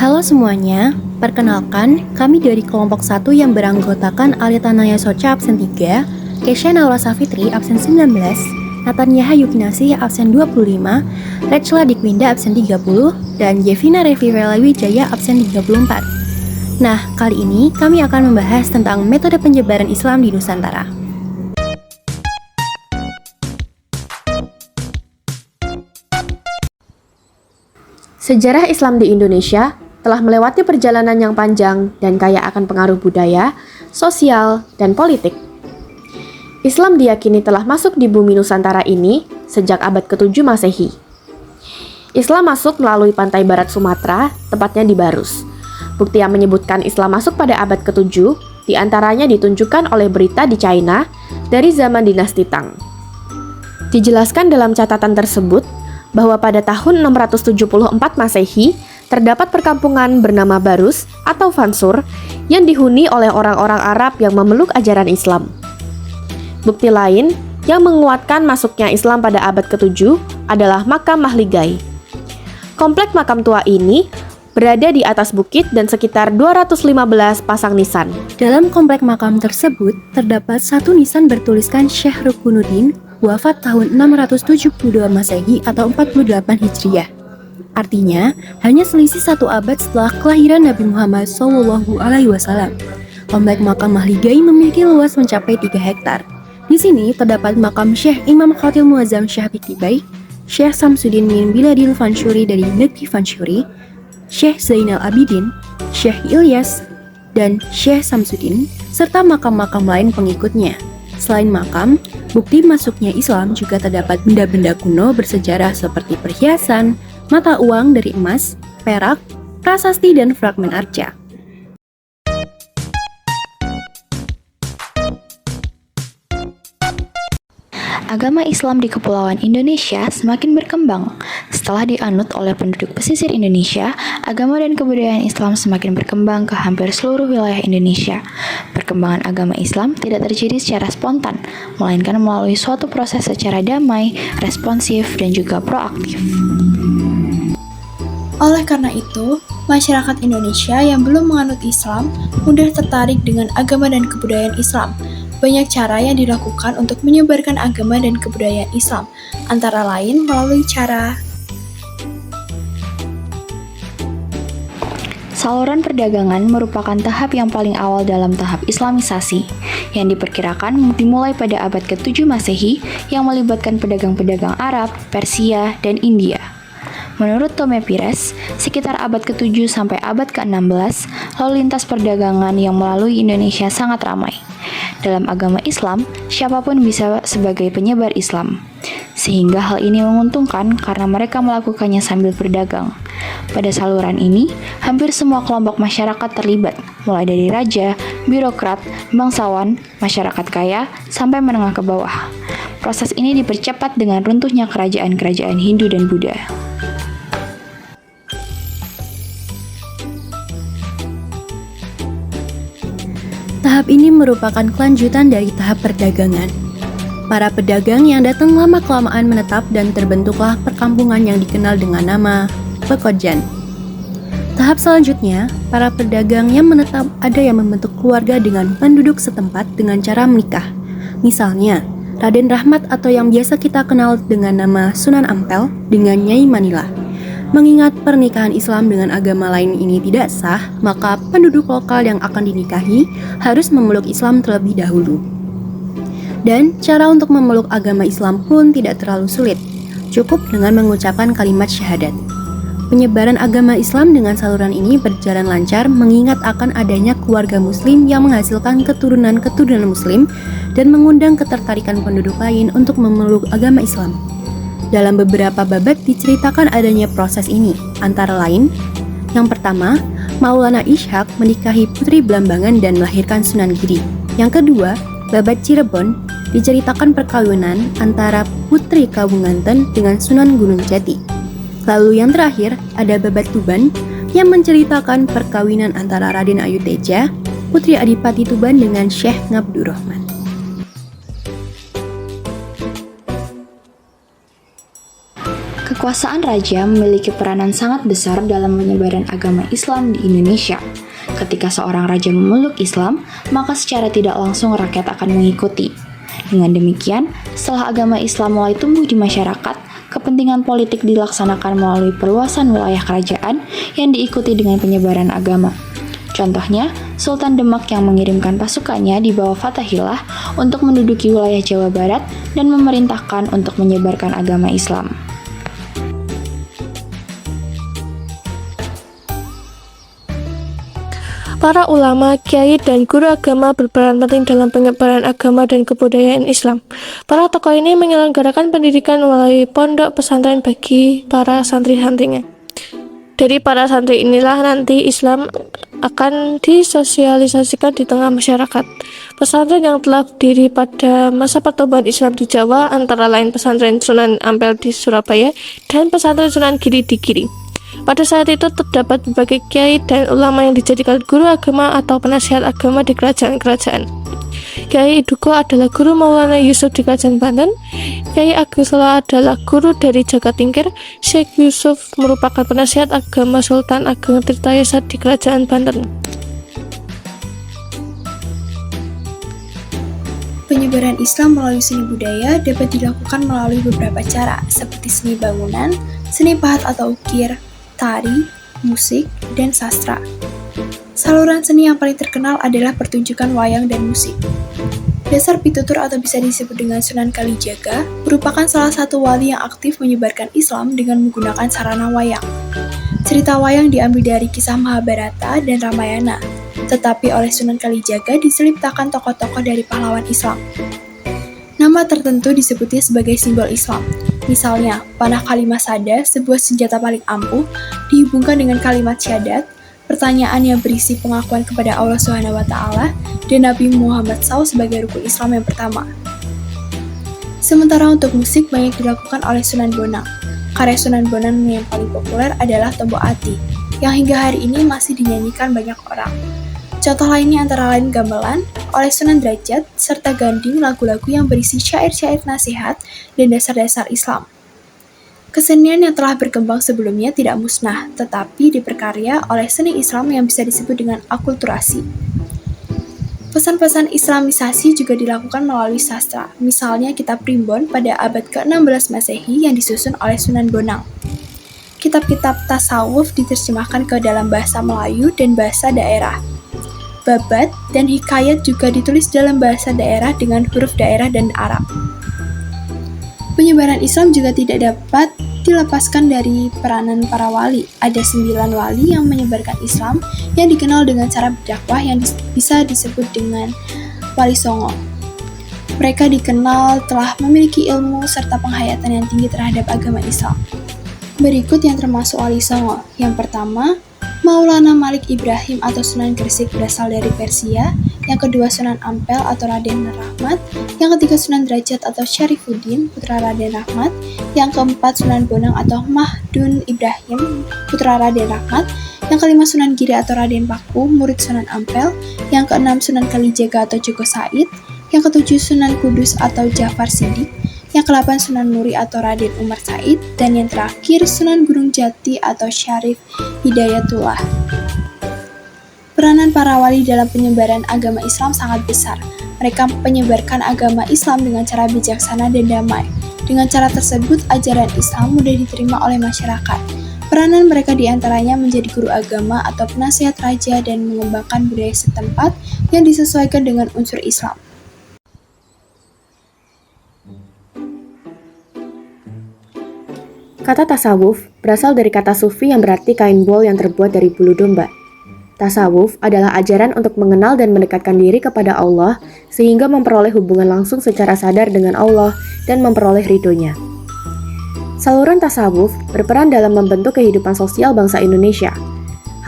Halo semuanya, perkenalkan kami dari kelompok 1 yang beranggotakan Alita Naya Socha absen 3, Kesha Naura Safitri absen 19, Natanya Yukinasi absen 25, Rachla Dikwinda absen 30, dan Jevina Revivela Wijaya absen 34. Nah, kali ini kami akan membahas tentang metode penyebaran Islam di Nusantara. Sejarah Islam di Indonesia telah melewati perjalanan yang panjang dan kaya akan pengaruh budaya, sosial, dan politik. Islam diyakini telah masuk di bumi Nusantara ini sejak abad ke-7 Masehi. Islam masuk melalui pantai barat Sumatera, tepatnya di Barus. Bukti yang menyebutkan Islam masuk pada abad ke-7 diantaranya ditunjukkan oleh berita di China dari zaman dinasti Tang. Dijelaskan dalam catatan tersebut bahwa pada tahun 674 Masehi terdapat perkampungan bernama Barus atau Fansur yang dihuni oleh orang-orang Arab yang memeluk ajaran Islam. Bukti lain yang menguatkan masuknya Islam pada abad ke-7 adalah makam Mahligai. Komplek makam tua ini berada di atas bukit dan sekitar 215 pasang nisan. Dalam komplek makam tersebut terdapat satu nisan bertuliskan Syekh Rukunuddin wafat tahun 672 Masehi atau 48 Hijriah. Artinya, hanya selisih satu abad setelah kelahiran Nabi Muhammad SAW. Komplek makam Mahligai memiliki luas mencapai 3 hektar. Di sini terdapat makam Syekh Imam Khatil Muazzam Syah Biktibai, Syekh Samsuddin bin Biladil Fansyuri dari negeri Fansyuri, Syekh Zainal Abidin, Syekh Ilyas, dan Syekh Samsuddin, serta makam-makam lain pengikutnya. Selain makam, bukti masuknya Islam juga terdapat benda-benda kuno bersejarah seperti perhiasan, mata uang dari emas, perak, prasasti, dan fragmen arca. Agama Islam di Kepulauan Indonesia semakin berkembang. Setelah dianut oleh penduduk pesisir Indonesia, agama dan kebudayaan Islam semakin berkembang ke hampir seluruh wilayah Indonesia. Perkembangan agama Islam tidak terjadi secara spontan, melainkan melalui suatu proses secara damai, responsif, dan juga proaktif. Oleh karena itu, masyarakat Indonesia yang belum menganut Islam mudah tertarik dengan agama dan kebudayaan Islam. Banyak cara yang dilakukan untuk menyebarkan agama dan kebudayaan Islam, antara lain melalui cara Saluran perdagangan merupakan tahap yang paling awal dalam tahap Islamisasi, yang diperkirakan dimulai pada abad ke-7 Masehi yang melibatkan pedagang-pedagang Arab, Persia, dan India. Menurut Tome Pires, sekitar abad ke-7 sampai abad ke-16, lalu lintas perdagangan yang melalui Indonesia sangat ramai. Dalam agama Islam, siapapun bisa sebagai penyebar Islam. Sehingga hal ini menguntungkan karena mereka melakukannya sambil berdagang. Pada saluran ini, hampir semua kelompok masyarakat terlibat, mulai dari raja, birokrat, bangsawan, masyarakat kaya, sampai menengah ke bawah. Proses ini dipercepat dengan runtuhnya kerajaan-kerajaan Hindu dan Buddha. Tahap ini merupakan kelanjutan dari tahap perdagangan. Para pedagang yang datang lama-kelamaan menetap dan terbentuklah perkampungan yang dikenal dengan nama Pekojan. Tahap selanjutnya, para pedagang yang menetap ada yang membentuk keluarga dengan penduduk setempat dengan cara menikah. Misalnya, Raden Rahmat atau yang biasa kita kenal dengan nama Sunan Ampel dengan Nyai Manila. Mengingat pernikahan Islam dengan agama lain ini tidak sah, maka penduduk lokal yang akan dinikahi harus memeluk Islam terlebih dahulu. Dan cara untuk memeluk agama Islam pun tidak terlalu sulit, cukup dengan mengucapkan kalimat syahadat. Penyebaran agama Islam dengan saluran ini berjalan lancar mengingat akan adanya keluarga muslim yang menghasilkan keturunan-keturunan muslim dan mengundang ketertarikan penduduk lain untuk memeluk agama Islam. Dalam beberapa babak diceritakan adanya proses ini, antara lain, yang pertama, Maulana Ishaq menikahi Putri Blambangan dan melahirkan Sunan Giri. Yang kedua, babat Cirebon diceritakan perkawinan antara Putri Kawunganten dengan Sunan Gunung Jati. Lalu yang terakhir, ada babat Tuban yang menceritakan perkawinan antara Raden Ayu Teja, Putri Adipati Tuban dengan Syekh Ngabdurrahman. Kekuasaan raja memiliki peranan sangat besar dalam penyebaran agama Islam di Indonesia. Ketika seorang raja memeluk Islam, maka secara tidak langsung rakyat akan mengikuti. Dengan demikian, setelah agama Islam mulai tumbuh di masyarakat, kepentingan politik dilaksanakan melalui perluasan wilayah kerajaan yang diikuti dengan penyebaran agama. Contohnya, Sultan Demak yang mengirimkan pasukannya di bawah Fatahillah untuk menduduki wilayah Jawa Barat dan memerintahkan untuk menyebarkan agama Islam. Para ulama, kiai, dan guru agama berperan penting dalam penyebaran agama dan kebudayaan Islam. Para tokoh ini menyelenggarakan pendidikan melalui pondok pesantren bagi para santri-santrinya. Dari para santri inilah nanti Islam akan disosialisasikan di tengah masyarakat. Pesantren yang telah berdiri pada masa pertumbuhan Islam di Jawa antara lain pesantren Sunan Ampel di Surabaya dan pesantren Sunan Giri di Giri. Pada saat itu terdapat berbagai kiai dan ulama yang dijadikan guru agama atau penasihat agama di kerajaan-kerajaan. Kiai Dukuh adalah guru Maulana Yusuf di Kerajaan Banten. Kiai Agus Sala adalah guru dari Jagatingkir. Syekh Yusuf merupakan penasihat agama Sultan Ageng Tirtayasa di Kerajaan Banten. Penyebaran Islam melalui seni budaya dapat dilakukan melalui beberapa cara, seperti seni bangunan, seni pahat atau ukir, tari, musik, dan sastra. Saluran seni yang paling terkenal adalah pertunjukan wayang dan musik. Dasar Pitutur atau bisa disebut dengan Sunan Kalijaga merupakan salah satu wali yang aktif menyebarkan Islam dengan menggunakan sarana wayang. Cerita wayang diambil dari kisah Mahabharata dan Ramayana, tetapi oleh Sunan Kalijaga diseliptakan tokoh-tokoh dari pahlawan Islam. Nama tertentu disebutnya sebagai simbol Islam. Misalnya, panah kalimat sada, sebuah senjata paling ampuh, dihubungkan dengan kalimat syahadat, pertanyaan yang berisi pengakuan kepada Allah SWT, dan Nabi Muhammad SAW sebagai rukun Islam yang pertama. Sementara untuk musik banyak dilakukan oleh Sunan Bonang. Karya Sunan Bonang yang paling populer adalah Tombok Ati, yang hingga hari ini masih dinyanyikan banyak orang. Contoh lainnya antara lain Gamelan oleh Sunan Derajat, serta Ganding, lagu-lagu yang berisi syair-syair nasihat dan dasar-dasar Islam. Kesenian yang telah berkembang sebelumnya tidak musnah, tetapi diperkarya oleh seni Islam yang bisa disebut dengan akulturasi. Pesan-pesan Islamisasi juga dilakukan melalui sastra, misalnya kitab Primbon pada abad ke-16 Masehi yang disusun oleh Sunan Bonang. Kitab-kitab tasawuf diterjemahkan ke dalam bahasa Melayu dan bahasa daerah. Babat dan hikayat juga ditulis dalam bahasa daerah dengan huruf daerah dan Arab. Penyebaran Islam juga tidak dapat dilepaskan dari peranan para wali. Ada 9 wali yang menyebarkan Islam yang dikenal dengan cara berdakwah yang bisa disebut dengan Wali Songo. Mereka dikenal telah memiliki ilmu serta penghayatan yang tinggi terhadap agama Islam. Berikut yang termasuk Wali Songo. Yang pertama, Maulana Malik Ibrahim atau Sunan Gresik berasal dari Persia. Yang kedua Sunan Ampel atau Raden Rahmat. Yang ketiga Sunan Derajat atau Syarifuddin, putra Raden Rahmat. Yang keempat Sunan Bonang atau Mahdun Ibrahim, putra Raden Rahmat. Yang kelima Sunan Giri atau Raden Paku, murid Sunan Ampel. Yang keenam Sunan Kalijaga atau Joko Said. Yang ketujuh Sunan Kudus atau Jafar Siddiq. Yang ke-8 Sunan Muri atau Raden Umar Said, dan yang terakhir Sunan Gunung Jati atau Syarif Hidayatullah. Peranan para wali dalam penyebaran agama Islam sangat besar. Mereka menyebarkan agama Islam dengan cara bijaksana dan damai. Dengan cara tersebut, ajaran Islam mudah diterima oleh masyarakat. Peranan mereka diantaranya menjadi guru agama atau penasihat raja dan mengembangkan budaya setempat yang disesuaikan dengan unsur Islam. Kata tasawuf berasal dari kata sufi yang berarti kain bol yang terbuat dari bulu domba. Tasawuf adalah ajaran untuk mengenal dan mendekatkan diri kepada Allah sehingga memperoleh hubungan langsung secara sadar dengan Allah dan memperoleh ridhonya. Saluran tasawuf berperan dalam membentuk kehidupan sosial bangsa Indonesia.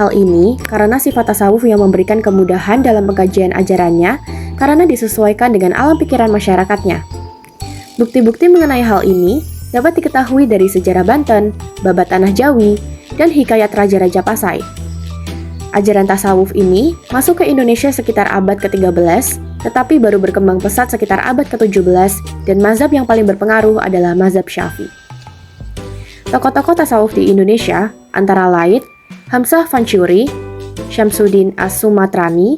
Hal ini karena sifat tasawuf yang memberikan kemudahan dalam pengkajian ajarannya karena disesuaikan dengan alam pikiran masyarakatnya. Bukti-bukti mengenai hal ini dapat diketahui dari sejarah Banten, babat tanah Jawi, dan hikayat raja-raja Pasai. Ajaran tasawuf ini masuk ke Indonesia sekitar abad ke-13, tetapi baru berkembang pesat sekitar abad ke-17, dan mazhab yang paling berpengaruh adalah mazhab Syafi'i. Tokoh-tokoh tasawuf di Indonesia antara lain Hamzah Fansuri, Syamsuddin As-Sumatrani,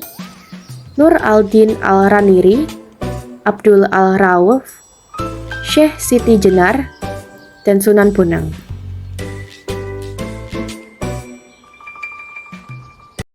Nur al-Din al-Raniri, Abdul al-Rauf, Syekh Siti Jenar, dan Sunan Bonang.